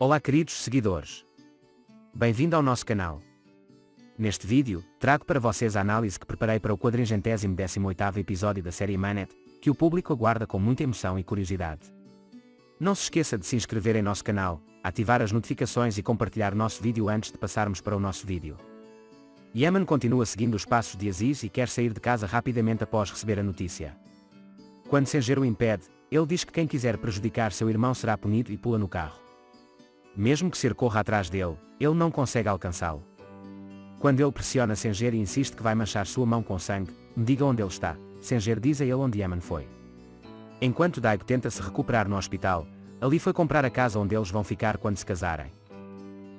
Olá queridos seguidores. Bem-vindo ao nosso canal. Neste vídeo, trago para vocês a análise que preparei para o 418º episódio da série Manet, que o público aguarda com muita emoção e curiosidade. Não se esqueça de se inscrever em nosso canal, ativar as notificações e compartilhar nosso vídeo antes de passarmos para o nosso vídeo. Yemen continua seguindo os passos de Aziz e quer sair de casa rapidamente após receber a notícia. Quando Senjer o impede, ele diz que quem quiser prejudicar seu irmão será punido e pula no carro. Mesmo que Ser corra atrás dele, ele não consegue alcançá-lo. Quando ele pressiona Senjer e insiste que vai manchar sua mão com sangue, me diga onde ele está, Senjer diz a ele onde Yemen foi. Enquanto Daigo tenta se recuperar no hospital, Ali foi comprar a casa onde eles vão ficar quando se casarem.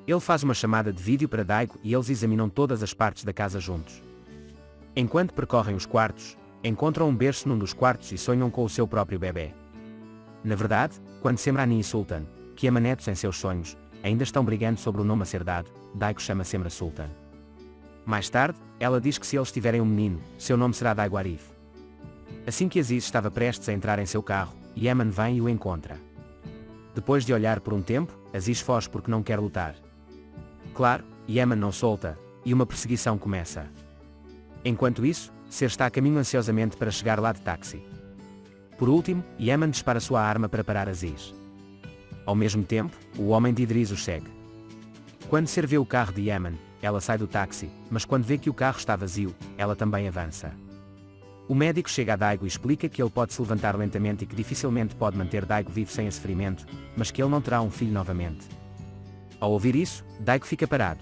Ele faz uma chamada de vídeo para Daigo e eles examinam todas as partes da casa juntos. Enquanto percorrem os quartos, encontram um berço num dos quartos e sonham com o seu próprio bebê. Na verdade, quando Semrani e Sultan, que ama netos em seus sonhos, ainda estão brigando sobre o nome a ser dado, Daigo chama Semra Sultan. Mais tarde, ela diz que se eles tiverem um menino, seu nome será Daigo Arif. Assim que Aziz estava prestes a entrar em seu carro, Yemen vem e o encontra. Depois de olhar por um tempo, Aziz foge porque não quer lutar. Claro, Yemen não solta, e uma perseguição começa. Enquanto isso, Ser está a caminho ansiosamente para chegar lá de táxi. Por último, Yemen dispara sua arma para parar Aziz. Ao mesmo tempo, o homem de Idris o segue. Quando Ser vê o carro de Yemen, ela sai do táxi, mas quando vê que o carro está vazio, ela também avança. O médico chega a Daigo e explica que ele pode se levantar lentamente e que dificilmente pode manter Daigo vivo sem esse ferimento, mas que ele não terá um filho novamente. Ao ouvir isso, Daigo fica parado.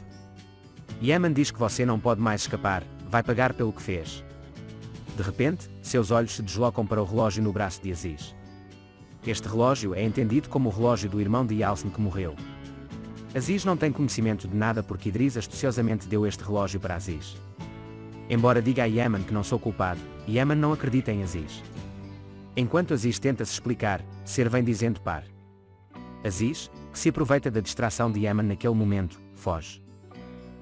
Yemen diz que você não pode mais escapar, vai pagar pelo que fez. De repente, seus olhos se deslocam para o relógio no braço de Aziz. Este relógio é entendido como o relógio do irmão de Yalcin que morreu. Aziz não tem conhecimento de nada porque Idris astuciosamente deu este relógio para Aziz. Embora diga a Yemen que não sou culpado, Yemen não acredita em Aziz. Enquanto Aziz tenta se explicar, Ser vem dizendo par. Aziz, que se aproveita da distração de Yemen naquele momento, foge.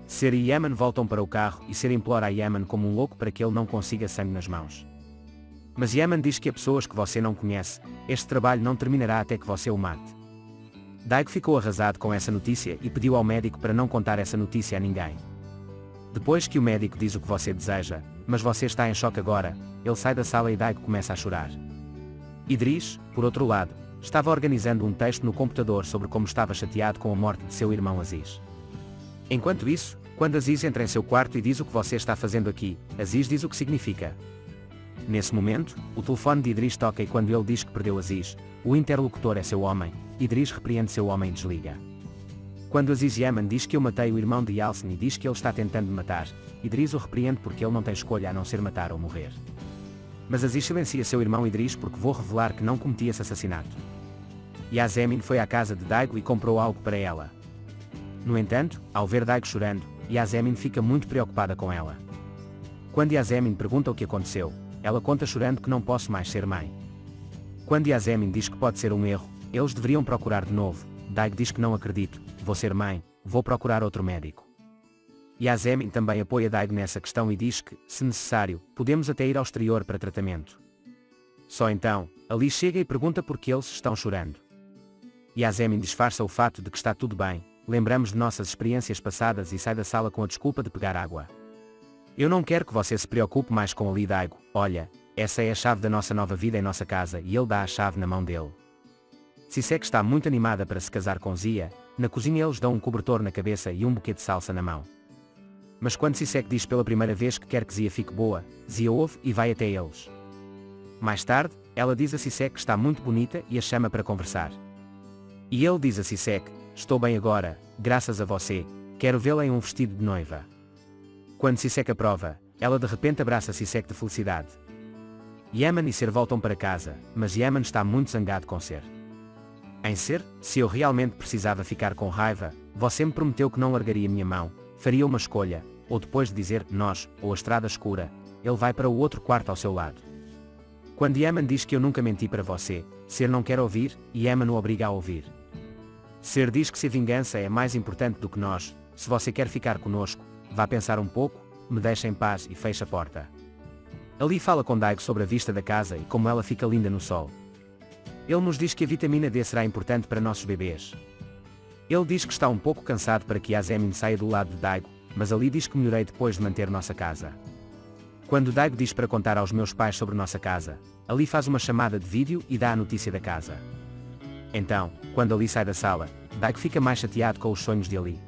Ser e Yemen voltam para o carro e Ser implora a Yemen como um louco para que ele não consiga sangue nas mãos. Mas Yemen diz que há pessoas que você não conhece, este trabalho não terminará até que você o mate. Daigo ficou arrasado com essa notícia e pediu ao médico para não contar essa notícia a ninguém. Depois que o médico diz o que você deseja, mas você está em choque agora, ele sai da sala e Daigo começa a chorar. Idris, por outro lado, estava organizando um texto no computador sobre como estava chateado com a morte de seu irmão Aziz. Enquanto isso, quando Aziz entra em seu quarto e diz o que você está fazendo aqui, Aziz diz o que significa. Nesse momento, o telefone de Idris toca e quando ele diz que perdeu Aziz, o interlocutor é seu homem, Idris repreende seu homem e desliga. Quando Aziz Yemen diz que eu matei o irmão de Yalcin e diz que ele está tentando me matar, Idris o repreende porque ele não tem escolha a não ser matar ou morrer. Mas Aziz silencia seu irmão Idris porque vou revelar que não cometi esse assassinato. Yasemin foi à casa de Daigo e comprou algo para ela. No entanto, ao ver Daigo chorando, Yasemin fica muito preocupada com ela. Quando Yasemin pergunta o que aconteceu, ela conta chorando que não posso mais ser mãe. Quando Yasemin diz que pode ser um erro, eles deveriam procurar de novo, Daigo diz que não acredito, vou ser mãe, vou procurar outro médico. Yasemin também apoia Daigo nessa questão e diz que, se necessário, podemos até ir ao exterior para tratamento. Só então, Ali chega e pergunta por que eles estão chorando. Yasemin disfarça o fato de que está tudo bem, lembramos de nossas experiências passadas e sai da sala com a desculpa de pegar água. Eu não quero que você se preocupe mais com Ali Daigo, olha, essa é a chave da nossa nova vida em nossa casa e ele dá a chave na mão dele. Sisek está muito animada para se casar com Zia, na cozinha eles dão um cobertor na cabeça e um buquê de salsa na mão. Mas quando Sisek diz pela primeira vez que quer que Zia fique boa, Zia ouve e vai até eles. Mais tarde, ela diz a Sisek que está muito bonita e a chama para conversar. E ele diz a Sisek, estou bem agora, graças a você, quero vê-la em um vestido de noiva. Quando Sisek aprova, ela de repente abraça Sisek de felicidade. Yemen e Ser voltam para casa, mas Yemen está muito zangado com Ser. Em Ser, se eu realmente precisava ficar com raiva, você me prometeu que não largaria minha mão, faria uma escolha, ou depois de dizer nós, ou a estrada escura, ele vai para o outro quarto ao seu lado. Quando Yemen diz que eu nunca menti para você, Ser não quer ouvir, e Yemen o obriga a ouvir. Ser diz que se a vingança é mais importante do que nós, se você quer ficar conosco, vá pensar um pouco, me deixa em paz e fecha a porta. Ali fala com Daigo sobre a vista da casa e como ela fica linda no sol. Ele nos diz que a vitamina D será importante para nossos bebês. Ele diz que está um pouco cansado para que Yasemin saia do lado de Daigo, mas Ali diz que melhorei depois de manter nossa casa. Quando Daigo diz para contar aos meus pais sobre nossa casa, Ali faz uma chamada de vídeo e dá a notícia da casa. Então, quando Ali sai da sala, Daigo fica mais chateado com os sonhos de Ali.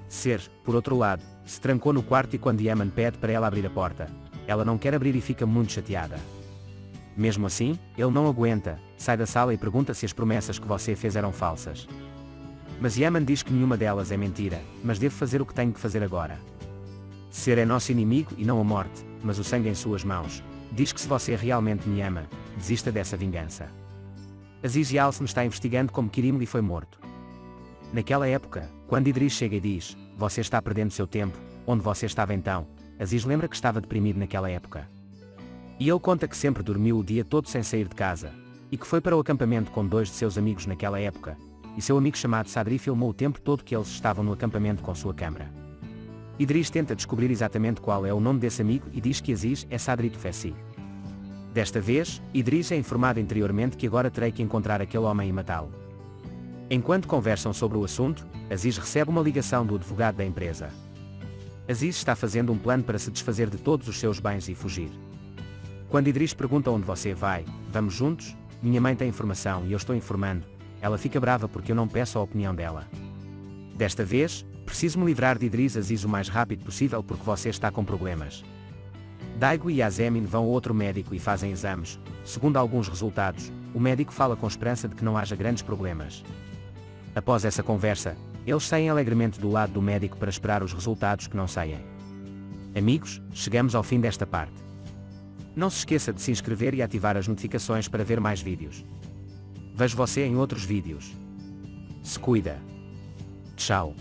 Ser, por outro lado, se trancou no quarto e quando Yaman pede para ela abrir a porta, ela não quer abrir e fica muito chateada. Mesmo assim, ele não aguenta, sai da sala e pergunta se as promessas que você fez eram falsas. Mas Yaman diz que nenhuma delas é mentira, mas devo fazer o que tenho que fazer agora. Ser é nosso inimigo e não a morte, mas o sangue em suas mãos. Diz que se você realmente me ama, desista dessa vingança. Aziz Yalcin está investigando como Kirimli foi morto. Naquela época, quando Idris chega e diz, você está perdendo seu tempo, onde você estava então, Aziz lembra que estava deprimido naquela época. E ele conta que sempre dormiu o dia todo sem sair de casa, e que foi para o acampamento com 2 de seus amigos naquela época, e seu amigo chamado Sadri filmou o tempo todo que eles estavam no acampamento com sua câmera. Idris tenta descobrir exatamente qual é o nome desse amigo e diz que Aziz é Sadri Tufessi. Desta vez, Idris é informado interiormente que agora terei que encontrar aquele homem e matá-lo. Enquanto conversam sobre o assunto, Aziz recebe uma ligação do advogado da empresa. Aziz está fazendo um plano para se desfazer de todos os seus bens e fugir. Quando Idris pergunta onde você vai, vamos juntos? Minha mãe tem informação e eu estou informando. Ela fica brava porque eu não peço a opinião dela. Desta vez, preciso me livrar de Idris Aziz o mais rápido possível porque você está com problemas. Daigo e Yasemin vão a outro médico e fazem exames. Segundo alguns resultados, o médico fala com esperança de que não haja grandes problemas. Após essa conversa, eles saem alegremente do lado do médico para esperar os resultados que não saem. Amigos, chegamos ao fim desta parte. Não se esqueça de se inscrever e ativar as notificações para ver mais vídeos. Vejo você em outros vídeos. Se cuida. Tchau.